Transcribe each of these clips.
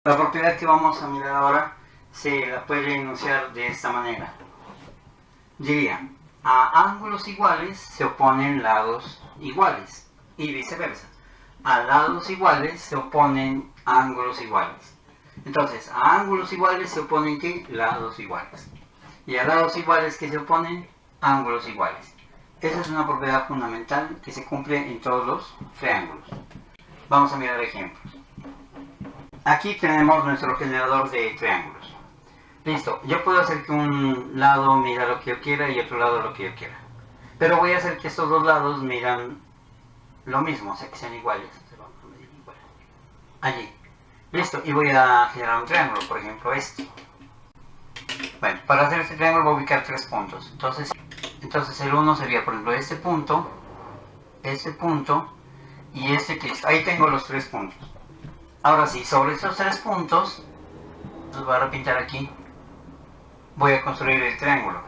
La propiedad que vamos a mirar ahora se la puede enunciar de esta manera. Diría, a ángulos iguales se oponen lados iguales y viceversa. A lados iguales se oponen ángulos iguales. Entonces, a ángulos iguales se oponen ¿qué? Lados iguales. Y a lados iguales que se oponen ángulos iguales. Esa es una propiedad fundamental que se cumple en todos los triángulos. Vamos a mirar ejemplos. Aquí tenemos nuestro generador de triángulos. Listo, yo puedo hacer que un lado mida lo que yo quiera y otro lado lo que yo quiera. Pero voy a hacer que estos dos lados midan lo mismo, o sea que sean iguales. Allí. Listo, y voy a generar un triángulo, por ejemplo este. Bueno, para hacer este triángulo voy a ubicar tres puntos. Entonces el uno sería, por ejemplo, este punto y este que está. Ahí tengo los tres puntos. Ahora sí, sobre estos tres puntos, los voy a repintar aquí, voy a construir el triángulo.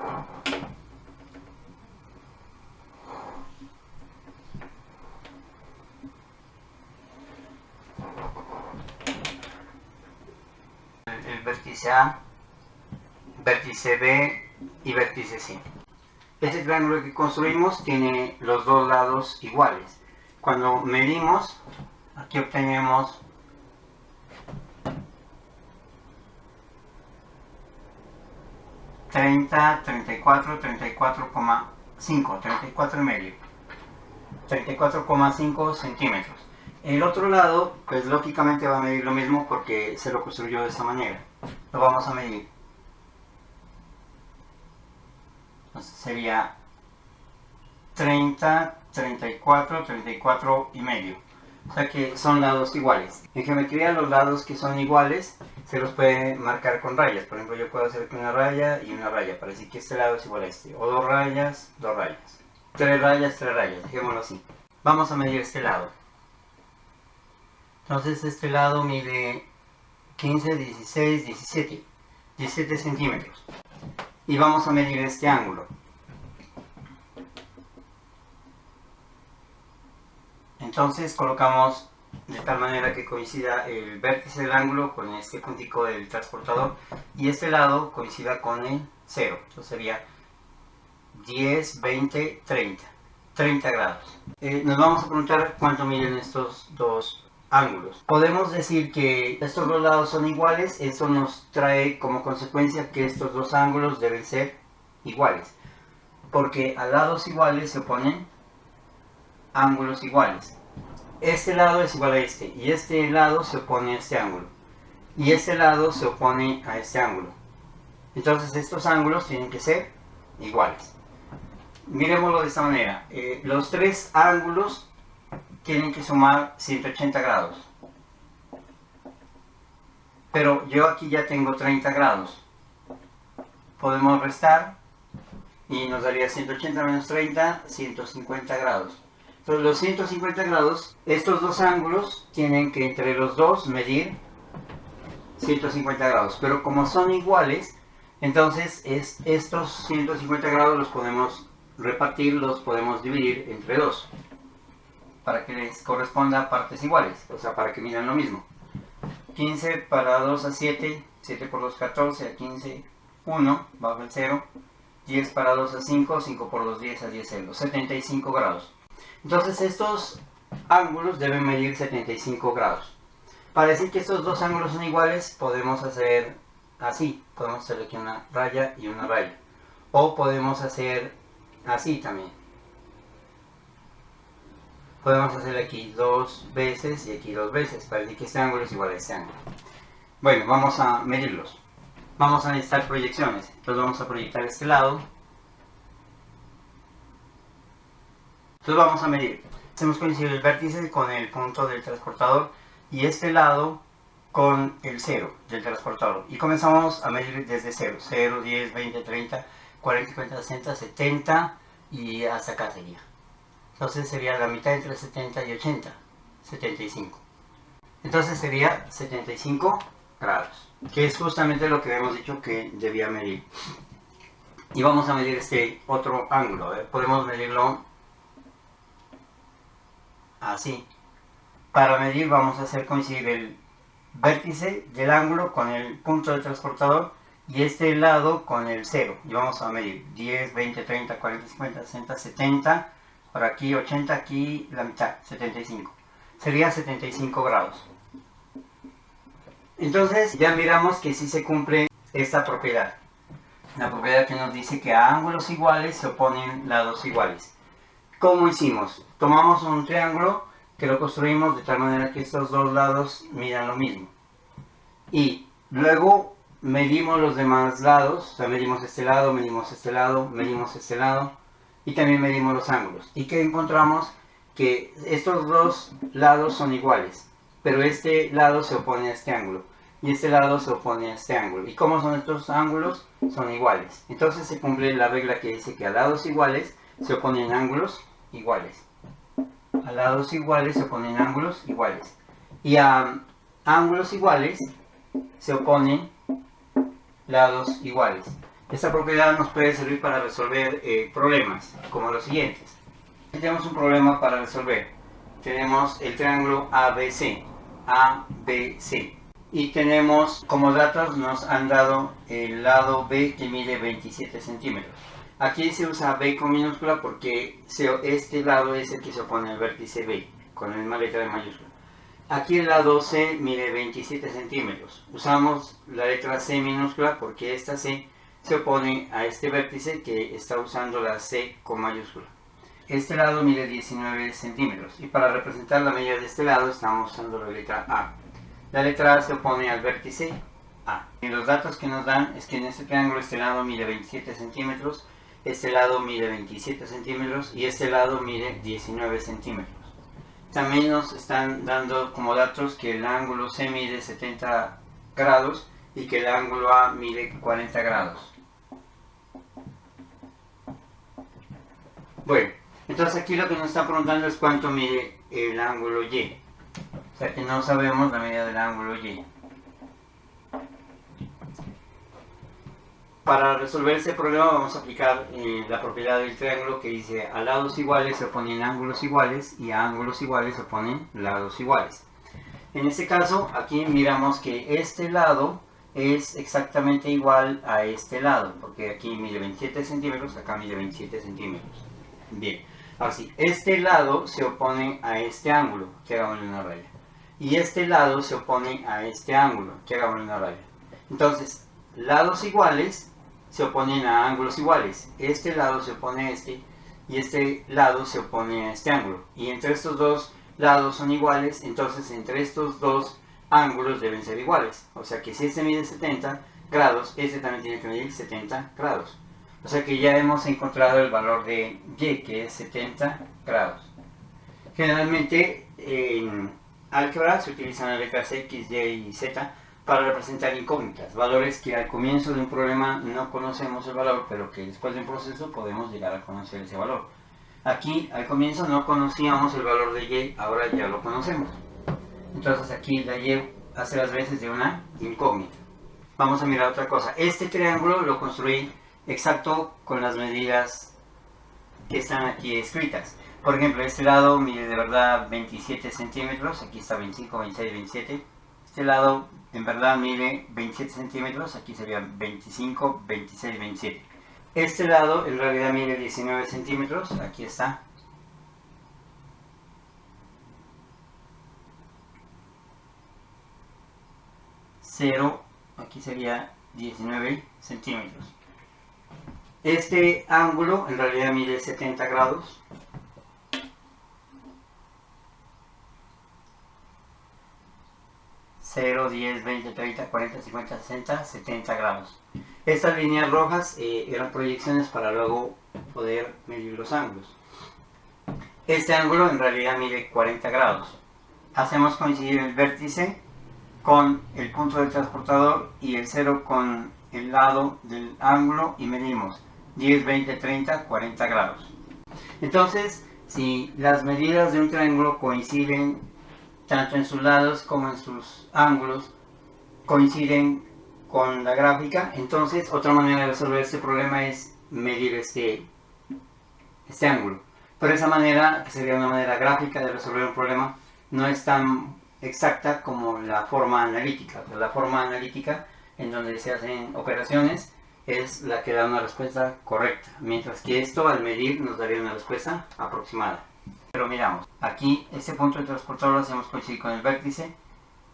El vértice A, vértice B y vértice C. Este triángulo que construimos tiene los dos lados iguales. Cuando medimos, aquí obtenemos 30, 34, 34,5, 34,5, 34,5 centímetros. El otro lado, pues lógicamente va a medir lo mismo porque se lo construyó de esta manera. Lo vamos a medir. Entonces sería 30, 34, 34 y medio. O sea que son lados iguales. En geometría los lados que son iguales se los puede marcar con rayas. Por ejemplo, yo puedo hacer una raya y una raya para decir que este lado es igual a este. O dos rayas, dos rayas. Tres rayas, dejémoslo así. Vamos a medir este lado. Entonces este lado mide 15, 16, 17 centímetros. Y vamos a medir este ángulo. Entonces colocamos de tal manera que coincida el vértice del ángulo con este puntico del transportador y este lado coincida con el 0. Entonces sería 10, 20, 30 grados. Nos vamos a preguntar cuánto miden estos dos ángulos. Podemos decir que estos dos lados son iguales. Esto nos trae como consecuencia que estos dos ángulos deben ser iguales, porque a lados iguales se oponen ángulos iguales. Este lado es igual a este y este lado se opone a este ángulo y este lado se opone a este ángulo. Entonces estos ángulos tienen que ser iguales. Miremoslo de esta manera. Los tres ángulos tienen que sumar 180 grados. Pero yo aquí ya tengo 30 grados. Podemos restar y nos daría 180 menos 30, 150 grados. Entonces los 150 grados, estos dos ángulos tienen que entre los dos medir 150 grados. Pero como son iguales, entonces estos 150 grados los podemos repartir, los podemos dividir entre dos. Para que les corresponda partes iguales, o sea, para que midan lo mismo. 15 para 2 a 7, 7 por 2 14, a 15, 1, bajo el 0. 10 para 2 a 5, 5 por 2 10 a 10 0, 75 grados. Entonces estos ángulos deben medir 75 grados. Para decir que estos dos ángulos son iguales, podemos hacer así. Podemos hacer aquí una raya y una raya. O podemos hacer así también. Podemos hacer aquí dos veces y aquí dos veces, para decir que este ángulo es igual a este ángulo. Bueno, vamos a medirlos. Vamos a necesitar proyecciones. Entonces vamos a proyectar este lado. Entonces vamos a medir. Hacemos coincidir el vértice con el punto del transportador y este lado con el 0 del transportador. Y comenzamos a medir desde 0. 0, 10, 20, 30, 40, 50, 60, 70 y hasta acá sería. Entonces sería la mitad entre 70 y 80. 75. Entonces sería 75 grados. Que es justamente lo que hemos dicho que debía medir. Y vamos a medir este otro ángulo. Podemos medirlo así. Para medir vamos a hacer coincidir vértice del ángulo con el punto del transportador y este lado con el 0. Y vamos a medir 10, 20, 30, 40, 50, 60, 70, por aquí 80, aquí la mitad, 75. Sería 75 grados. Entonces ya miramos que sí se cumple esta propiedad. La propiedad que nos dice que a ángulos iguales se oponen lados iguales. ¿Cómo hicimos? Tomamos un triángulo que lo construimos de tal manera que estos dos lados midan lo mismo. Y luego medimos los demás lados, o sea, medimos este lado, medimos este lado, medimos este lado y también medimos los ángulos. ¿Y que encontramos? Que estos dos lados son iguales, pero este lado se opone a este ángulo y este lado se opone a este ángulo. ¿Y cómo son estos ángulos? Son iguales. Entonces se cumple la regla que dice que a lados iguales se oponen ángulos iguales. A lados iguales se oponen ángulos iguales. Y a ángulos iguales se oponen lados iguales. Esta propiedad nos puede servir para resolver problemas como los siguientes. Tenemos un problema para resolver. Tenemos el triángulo ABC. ABC. Y tenemos como datos nos han dado el lado B que mide 27 centímetros. Aquí se usa B con minúscula porque este lado es el que se opone al vértice B con la misma letra de mayúscula. Aquí el lado C mide 27 centímetros. Usamos la letra C minúscula porque esta C se opone a este vértice que está usando la C con mayúscula. Este lado mide 19 centímetros y para representar la medida de este lado estamos usando la letra A. La letra A se opone al vértice A. Y los datos que nos dan es que en este triángulo este lado mide 27 centímetros, este lado mide 27 centímetros y este lado mide 19 centímetros. También nos están dando como datos que el ángulo C mide 70 grados y que el ángulo A mide 40 grados. Bueno, entonces aquí lo que nos está preguntando es cuánto mide el ángulo Y. O sea que no sabemos la medida del ángulo Y. Para resolver este problema vamos a aplicar la propiedad del triángulo que dice a lados iguales se oponen ángulos iguales y a ángulos iguales se oponen lados iguales. En este caso aquí miramos que este lado es exactamente igual a este lado, porque aquí mide 27 centímetros, acá mide 27 centímetros. Bien, ahora sí, este lado se opone a este ángulo, que hagámosle una raya. Y este lado se opone a este ángulo, que hagámosle una raya. Entonces, lados iguales se oponen a ángulos iguales. Este lado se opone a este y este lado se opone a este ángulo. Y entre estos dos lados son iguales, entonces entre estos dos ángulos deben ser iguales. O sea que si este mide 70 grados, este también tiene que medir 70 grados. O sea que ya hemos encontrado el valor de Y, que es 70 grados. Generalmente en álgebra se utilizan las letras X, Y y Z para representar incógnitas, valores que al comienzo de un problema no conocemos el valor, pero que después de un proceso podemos llegar a conocer ese valor. Aquí al comienzo no conocíamos el valor de Y, ahora ya lo conocemos. Entonces aquí la Y hace las veces de una incógnita. Vamos a mirar otra cosa. Este triángulo lo construí exacto con las medidas que están aquí escritas. Por ejemplo, este lado mide de verdad 27 centímetros, aquí está 25, 26, 27. Este lado en verdad mide 27 centímetros, aquí serían 25, 26, 27. Este lado en realidad mide 19 centímetros, aquí está. Cero, aquí sería 19 centímetros. Este ángulo en realidad mide 70 grados. Cero, 10, 20, 30, 40, 50, 60, 70 grados. Estas líneas rojas eran proyecciones para luego poder medir los ángulos. Este ángulo en realidad mide 40 grados. Hacemos coincidir el vértice con el punto del transportador y el 0 con el lado del ángulo y medimos 10, 20, 30, 40 grados. Entonces, si las medidas de un triángulo coinciden tanto en sus lados como en sus ángulos, coinciden con la gráfica, entonces otra manera de resolver este problema es medir este ángulo. Pero esa manera, que sería una manera gráfica de resolver un problema, no es tan exacta como la forma analítica. La forma analítica en donde se hacen operaciones es la que da una respuesta correcta, mientras que esto al medir nos daría una respuesta aproximada. Pero miramos, aquí este punto de transportador lo hacemos coincidir con el vértice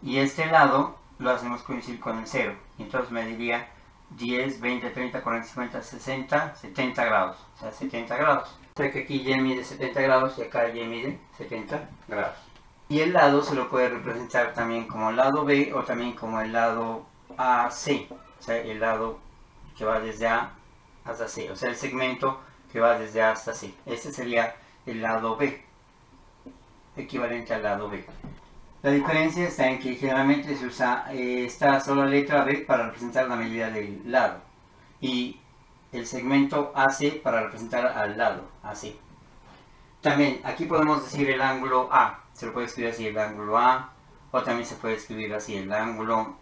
y este lado lo hacemos coincidir con el 0. Entonces mediría 10, 20, 30, 40, 50, 60, 70 grados. O sea, 70 grados. O sea que aquí Y mide 70 grados y acá Y mide 70 grados. Y el lado se lo puede representar también como el lado B o también como el lado AC. O sea, el lado que va desde A hasta C. O sea, el segmento que va desde A hasta C. Este sería el lado B, equivalente al lado B. La diferencia está en que generalmente se usa esta sola letra B para representar la medida del lado y el segmento AC para representar al lado AC. También aquí podemos decir el ángulo A, se lo puede escribir así, el ángulo A, o también se puede escribir así, el ángulo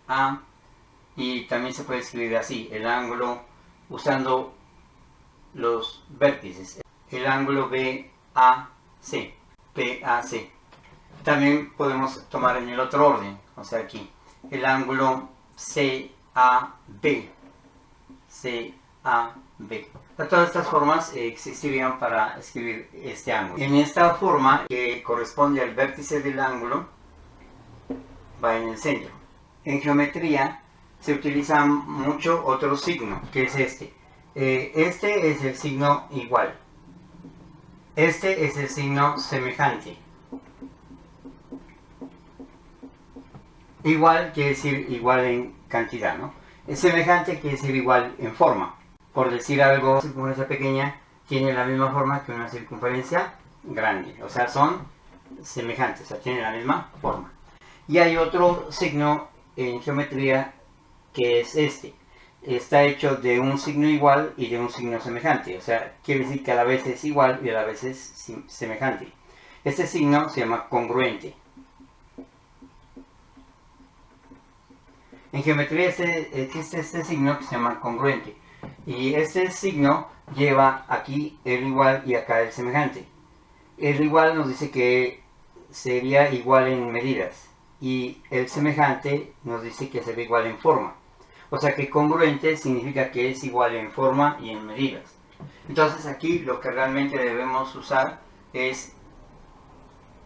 A, y también se puede escribir así, el ángulo usando los vértices, el ángulo BAC, PAC. También podemos tomar en el otro orden, o sea aquí, el ángulo CAB, CAB. Todas estas formas existirían para escribir este ángulo. En esta forma, que corresponde al vértice del ángulo, va en el centro. En geometría se utiliza mucho otro signo, que es este. Este es el signo igual. Este es el signo semejante. Igual quiere decir igual en cantidad, ¿no? Es semejante quiere decir igual en forma. Por decir algo, una circunferencia pequeña tiene la misma forma que una circunferencia grande. O sea, son semejantes, o sea, tienen la misma forma. Y hay otro signo en geometría que es este. Está hecho de un signo igual y de un signo semejante. O sea, quiere decir que a la vez es igual y a la vez es semejante. Este signo se llama congruente. En geometría existe este signo que se llama congruente. Y este signo lleva aquí el igual y acá el semejante. El igual nos dice que sería igual en medidas. Y el semejante nos dice que sería igual en forma. O sea que congruente significa que es igual en forma y en medidas. Entonces aquí lo que realmente debemos usar es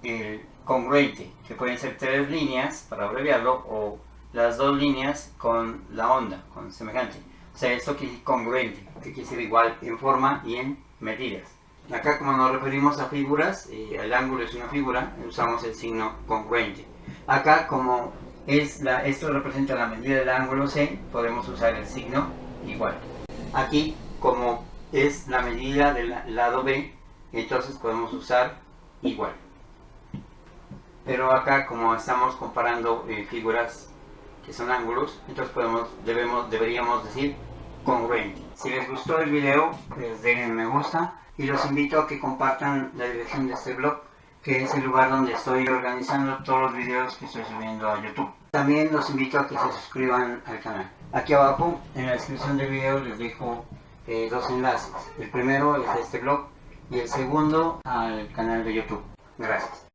el congruente, que pueden ser 3 líneas para abreviarlo o las 2 líneas con la onda, con semejante. O sea, esto quiere decir congruente, que quiere decir igual en forma y en medidas. Acá, como nos referimos a figuras, el ángulo es una figura, usamos el signo congruente. Acá, como esto representa la medida del ángulo C, podemos usar el signo igual. Aquí, como es la medida del lado B, entonces podemos usar igual. Pero acá, como estamos comparando figuras que son ángulos, entonces deberíamos decir congruente. Si les gustó el video, pues denle me gusta y los invito a que compartan la dirección de este blog, que es el lugar donde estoy organizando todos los videos que estoy subiendo a YouTube. También los invito a que se suscriban al canal. Aquí abajo en la descripción del video les dejo 2 enlaces. El primero es a este blog y el segundo al canal de YouTube. Gracias.